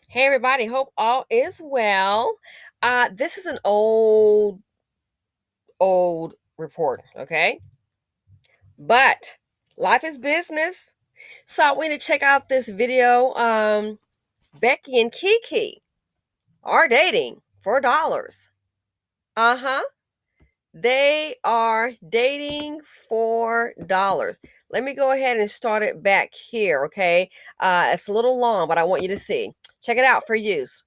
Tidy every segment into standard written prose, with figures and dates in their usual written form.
Hey everybody, hope all is well. This is an old report, okay? But life is business. So I went to check out this video. Becky and Kiki are dating for dollars. Uh-huh. They are dating for dollars. Let me go ahead and start it back here, okay? It's a little long, but I want you to see. Check it out for use.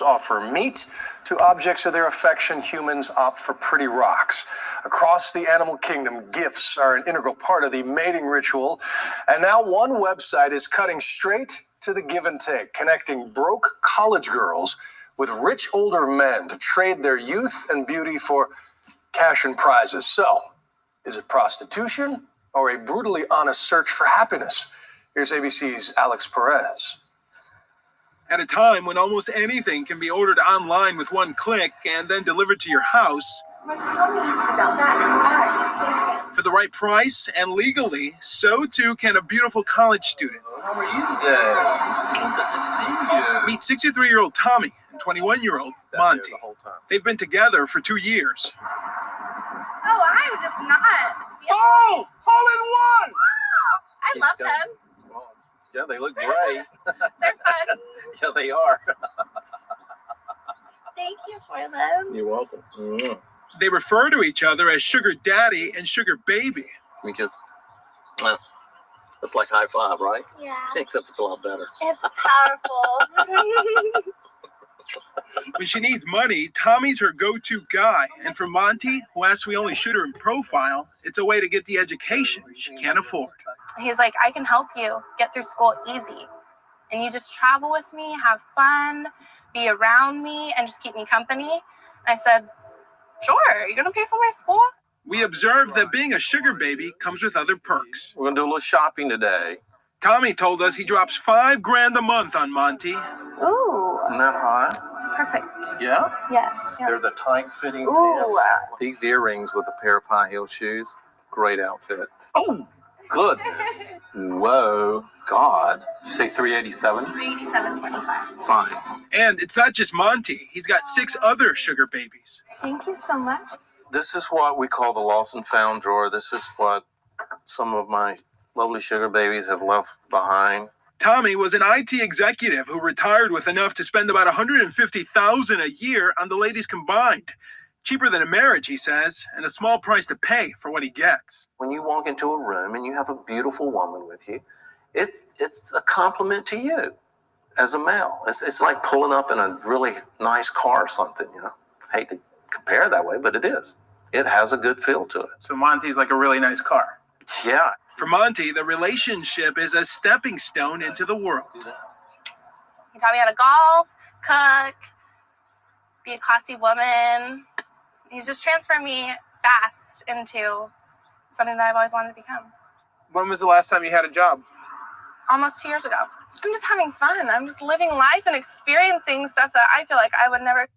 Offer meat to objects of their affection. Humans opt for pretty rocks. Across the animal kingdom, gifts are an integral part of the mating ritual. And now one website is cutting straight to the give and take, connecting broke college girls with rich older men to trade their youth and beauty for cash and prizes. So, is it prostitution or a brutally honest search for happiness? Here's ABC's Alex Perez. At a time when almost anything can be ordered online with one click and then delivered to your house, for the right price and legally, so too can a beautiful college student. How are you today? Good to see you. Meet 63-year-old Tommy and 21-year-old Monty. They've been together for 2 years. Oh, I'm just not. Oh, hole in one! Wow, I love them. Yeah, they look great. They're fun. Yeah, they are. Thank you for them. You're welcome. Mm-hmm. They refer to each other as Sugar Daddy and Sugar Baby. Because, well, it's like high five, right? Yeah. Except it's a lot better. It's powerful. When she needs money, Tommy's her go-to guy. And for Monty, who asks we only shoot her in profile, it's a way to get the education she can't afford. He's like, I can help you get through school easy. And you just travel with me, have fun, be around me, and just keep me company. And I said, sure, you're going to pay for my school? We observed that being a sugar baby comes with other perks. We're going to do a little shopping today. Tommy told us he drops $5,000 a month on Monty. Ooh. Isn't that hot? Perfect. Yeah? Yes. They're the tight-fitting Ooh. pants. These earrings with a pair of high heel shoes, great outfit. Oh, goodness. Whoa, God. You say 387? 387.25. Fine. And it's not just Monty. He's got 6 other sugar babies. Thank you so much. This is what we call the lost and found drawer. This is what some of my lovely sugar babies have left behind. Tommy was an IT executive who retired with enough to spend about $150,000 a year on the ladies combined. Cheaper than a marriage, he says, and a small price to pay for what he gets. When you walk into a room and you have a beautiful woman with you, it's a compliment to you as a male. It's like pulling up in a really nice car or something, you know. I hate to compare it that way, but it is. It has a good feel to it. So Monty's like a really nice car. Yeah. For Monty, the relationship is a stepping stone into the world. He taught me how to golf, cook, be a classy woman. He's just transferred me fast into something that I've always wanted to become. When was the last time you had a job? Almost 2 years ago. I'm just having fun. I'm just living life and experiencing stuff that I feel like I would never.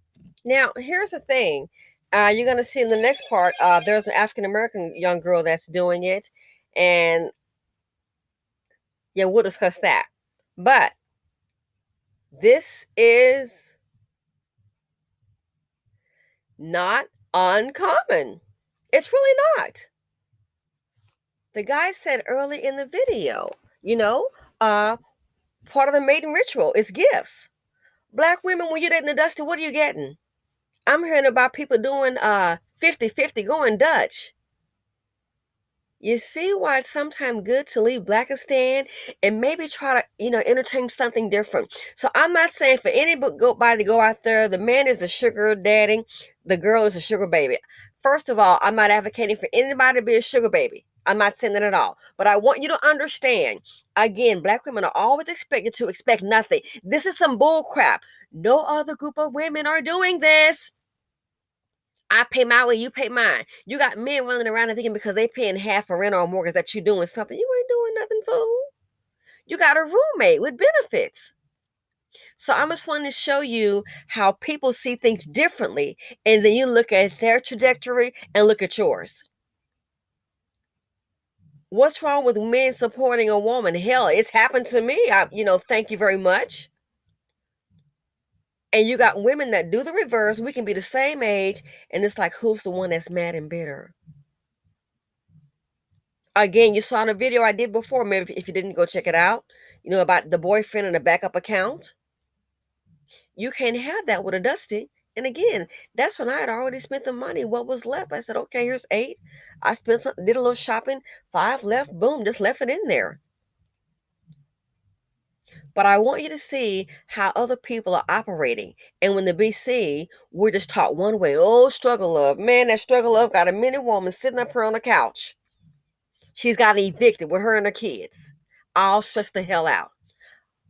Now, here's the thing. You're going to see in the next part, there's an African-American young girl that's doing it. And, yeah, we'll discuss that. But this is not uncommon. It's really not. The guy said early in the video, part of the mating ritual is gifts. Black women, when you're dating the Dusty, what are you getting? I'm hearing about people doing 50-50 going Dutch. You see why it's sometimes good to leave Blackistan and maybe try to, entertain something different. So I'm not saying for anybody to go out there, the man is the sugar daddy, the girl is a sugar baby. First of all, I'm not advocating for anybody to be a sugar baby. I'm not saying that at all. But I want you to understand, again, Black women are always expected to expect nothing. This is some bull crap. No other group of women are doing this. I pay my way, you pay mine. You got men running around and thinking because they paying half a rent or a mortgage that you doing something. You ain't doing nothing, fool. You got a roommate with benefits. So I just wanted to show you how people see things differently. And then you look at their trajectory and look at yours. What's wrong with men supporting a woman? Hell, it's happened to me. Thank you very much. And you got women that do the reverse. We can be the same age, and it's like, who's the one that's mad and bitter? Again, you saw the video I did before. Maybe if you didn't, go check it out. About the boyfriend and the backup account. You can't have that with a Dusty. And again, that's when I had already spent the money. What was left? I said, okay, here's 8. I spent some, did a little shopping. 5 left. Boom, just left it in there. But I want you to see how other people are operating. And when the BC, we're just taught one way. Oh, struggle love. Man, that struggle love got a minute woman sitting up here on the couch. She's got evicted with her and her kids. All stressed the hell out.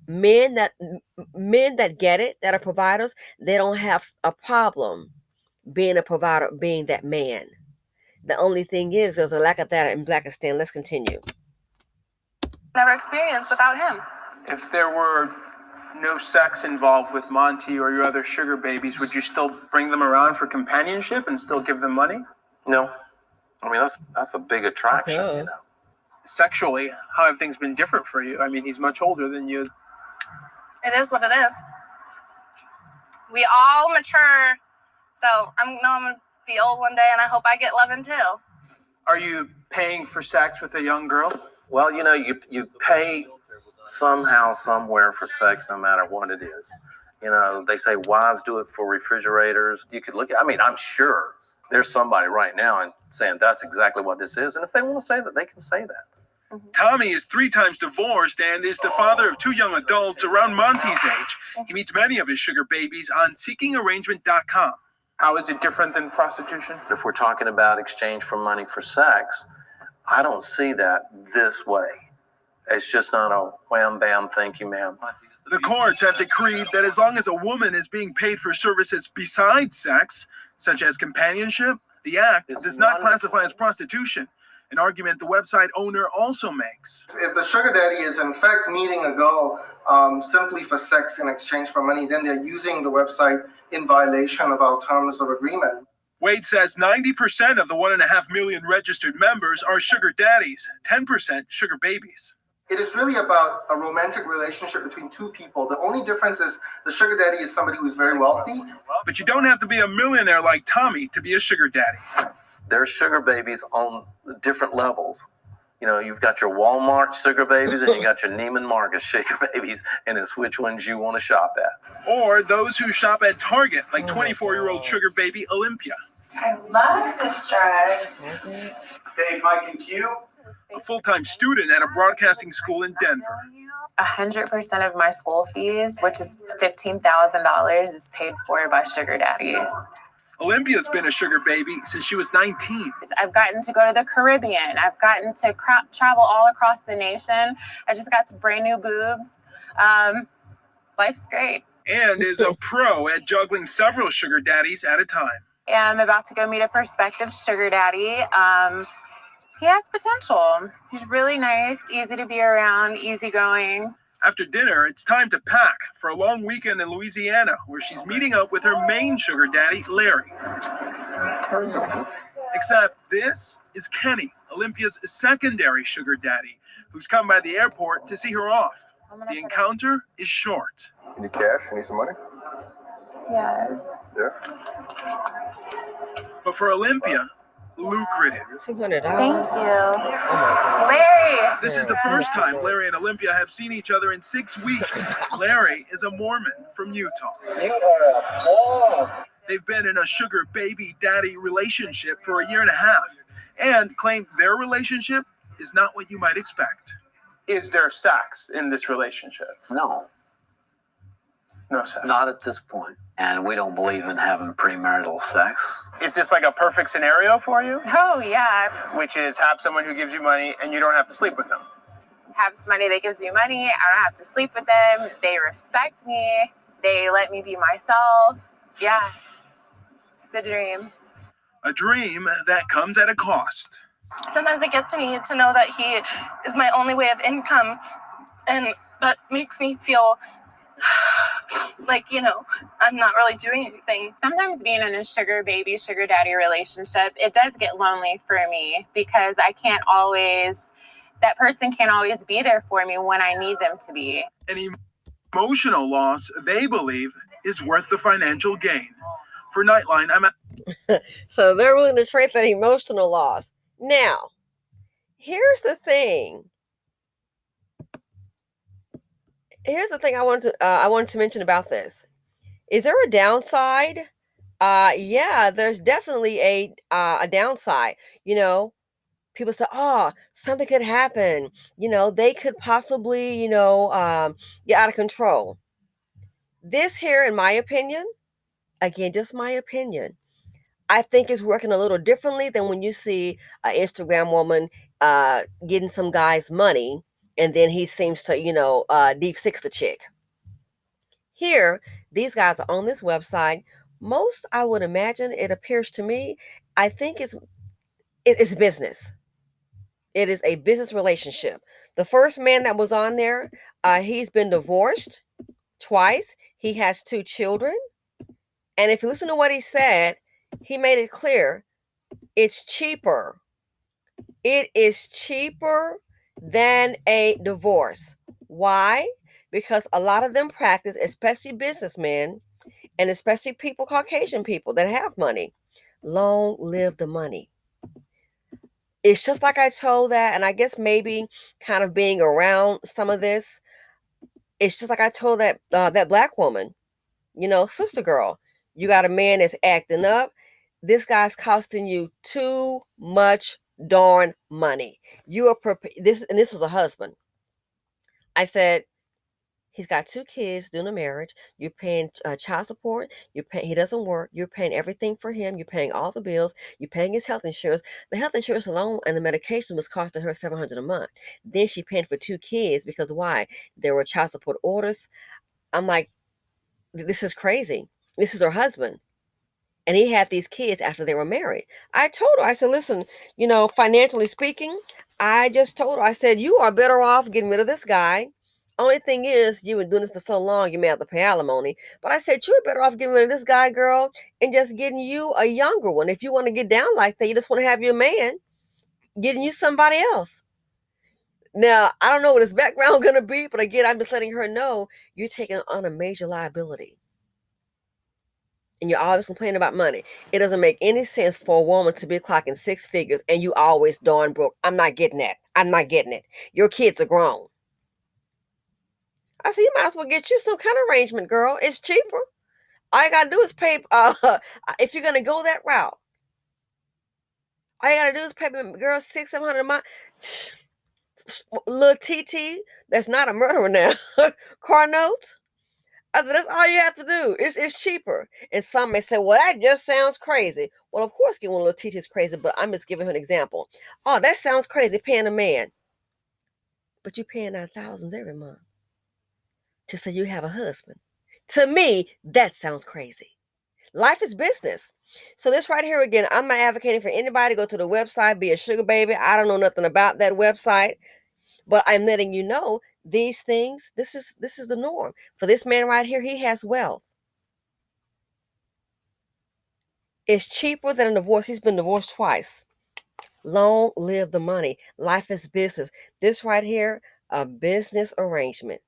Men that get it, that are providers, they don't have a problem being a provider, being that man. The only thing is there's a lack of that in Blackistan. Let's continue. Never experienced without him. If there were no sex involved with Monty or your other sugar babies, would you still bring them around for companionship and still give them money? No. I mean, that's a big attraction, Okay. Sexually, how have things been different for you? I mean, he's much older than you. It is what it is. We all mature. So I'm going to be old one day, and I hope I get loving too. Are you paying for sex with a young girl? Well, you pay somehow, somewhere for sex, no matter what it is. They say wives do it for refrigerators. You could look at, I'm sure there's somebody right now and saying that's exactly what this is. And if they want to say that, they can say that. Tommy is 3 times divorced and is the father of 2 young adults around Monty's age. He meets many of his sugar babies on seekingarrangement.com. How is it different than prostitution? If we're talking about exchange for money for sex, I don't see that this way. It's just not a wham, bam, thank you, ma'am. The courts have decreed that as long as a woman is being paid for services besides sex, such as companionship, the act does not classify as prostitution, an argument the website owner also makes. If the sugar daddy is in fact meeting a girl simply for sex in exchange for money, then they're using the website in violation of our terms of agreement. Wade says 90% of the 1.5 million registered members are sugar daddies, 10% sugar babies. It is really about a romantic relationship between 2 people. The only difference is the sugar daddy is somebody who's very wealthy. But you don't have to be a millionaire like Tommy to be a sugar daddy. There's sugar babies on different levels. You've got your Walmart sugar babies and you got your Neiman Marcus sugar babies, and it's which ones you want to shop at. Or those who shop at Target, like 24-year-old sugar baby Olympia. I love this dress. Dave, Mike, and Q. A full-time student at a broadcasting school in Denver. 100% of my school fees, which is $15,000, is paid for by sugar daddies. Olympia's been a sugar baby since she was 19. I've gotten to go to the Caribbean. I've gotten to travel all across the nation. I just got some brand new boobs. Life's great. And is a pro at juggling several sugar daddies at a time. Yeah, I'm about to go meet a prospective sugar daddy. He has potential. He's really nice, easy to be around, easygoing. After dinner, it's time to pack for a long weekend in Louisiana, where she's meeting up with her main sugar daddy, Larry. Except this is Kenny, Olympia's secondary sugar daddy, who's come by the airport to see her off. The encounter is short. You need cash? You need some money? Yes. Yeah. But for Olympia, lucrative. $200. Thank you. Larry! This is the first time Larry and Olympia have seen each other in 6 weeks. Larry is a Mormon from Utah. They've been in a sugar baby daddy relationship for 1.5 years and claim their relationship is not what you might expect. Is there sex in this relationship? No, No sex. not at this point. And we don't believe in having premarital sex. Is this like a perfect scenario for you? Oh, yeah. Which is have someone who gives you money and you don't have to sleep with them. Have somebody that gives me money. I don't have to sleep with them. They respect me. They let me be myself. Yeah. It's a dream. A dream that comes at a cost. Sometimes it gets to me to know that he is my only way of income, and that makes me feel like, I'm not really doing anything. Sometimes being in a sugar baby, sugar daddy relationship, it does get lonely for me because I can't always that person can't always be there for me when I need them to be. And emotional loss, they believe, is worth the financial gain. For Nightline, So they're willing to trade that emotional loss. Now, here's the thing. I wanted to mention about this. Is there a downside? Yeah, there's definitely a downside. You know, people say, "Oh, something could happen." You know, they could possibly, get out of control. This here, in my opinion, again, just my opinion, I think is working a little differently than when you see an Instagram woman getting some guy's money, and then he seems to, deep six the chick. Here, these guys are on this website. Most, I would imagine, it appears to me, I think it's business. It is a business relationship. The first man that was on there, he's been divorced twice. He has 2 children. And if you listen to what he said, he made it clear it's cheaper. It is cheaper than a divorce. Why? Because a lot of them practice, especially businessmen and especially people, Caucasian people that have money, long live the money. It's just like I told that, and I guess maybe kind of being around some of this, it's just like I told that black woman, sister girl, you got a man that's acting up. This guy's costing you too much darn money. You are this was a husband. I said, he's got 2 kids doing a marriage. You're paying child support. He doesn't work. You're paying everything for him. You're paying all the bills. You're paying his health insurance. The health insurance alone and the medication was costing her $700 a month. Then she paid for 2 kids because why? There were child support orders. I'm like, this is crazy. This is her husband. And he had these kids after they were married. I told her, I said, listen, financially speaking, I just told her, I said, you are better off getting rid of this guy. Only thing is, you've been doing this for so long, you may have to pay alimony. But I said, you're better off getting rid of this guy, girl, and just getting you a younger one. If you want to get down like that, you just want to have your man, getting you somebody else. Now, I don't know what his background going to be, but again, I'm just letting her know you're taking on a major liability. And you're always complaining about money. It doesn't make any sense for a woman to be clocking 6 figures and you always darn broke. I'm not getting that. I'm not getting it. Your kids are grown. I said, you might as well get you some kind of arrangement, girl. It's cheaper. All you gotta do is pay. If you're gonna go that route, all you gotta do is pay, girl, $600-700 a month. Little TT, that's not a murderer now. Car note. I said, that's all you have to do. It's cheaper. And some may say, well, that just sounds crazy. Well, of course, getting one little teacher is crazy, but I'm just giving her an example. Oh, that sounds crazy, paying a man. But you're paying out thousands every month to say you have a husband. To me, that sounds crazy. Life is business. So this right here, again, I'm not advocating for anybody to go to the website, be a sugar baby. I don't know nothing about that website. But I'm letting you know these things, this is the norm. For this man right here, he has wealth. It's cheaper than a divorce. He's been divorced twice. Long live the money. Life is business. This right here, a business arrangement.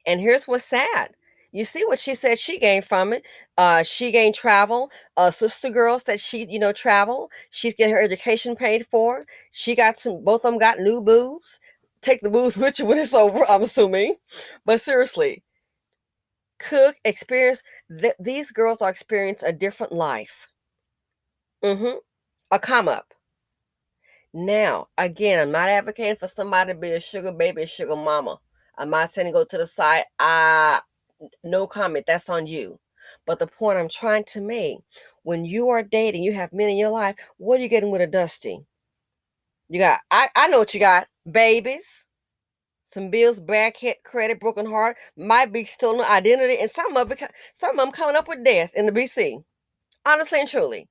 And here's what's sad. You see what she said she gained from it. She gained travel. Sister girl said she, travel. She's getting her education paid for. She got both of them got new boobs. Take the boobs with you when it's over, I'm assuming. But seriously, cook, experience. These girls are experiencing a different life. A come up. Now, again, I'm not advocating for somebody to be a sugar baby, a sugar mama. I'm not saying to go to the side. No comment. That's on you. But the point I'm trying to make, when you are dating, you have men in your life, what are you getting with a Dusty? You got, I know what you got. Babies, some bills, bad credit, broken heart, might be stolen identity, and some of them coming up with death in the BC. Honestly and truly.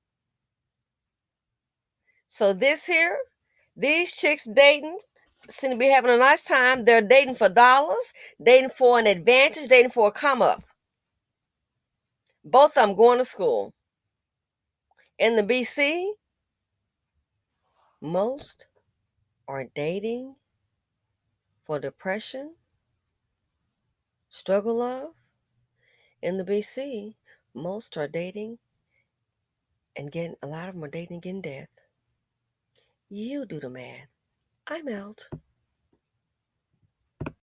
So these chicks dating, seem to be having a nice time. They're dating for dollars, dating for an advantage, dating for a come up. Both of them going to school. In the BC, most are dating for depression, struggle love. In the BC, most are dating and a lot of them are dating and getting death. You do the math. I'm out.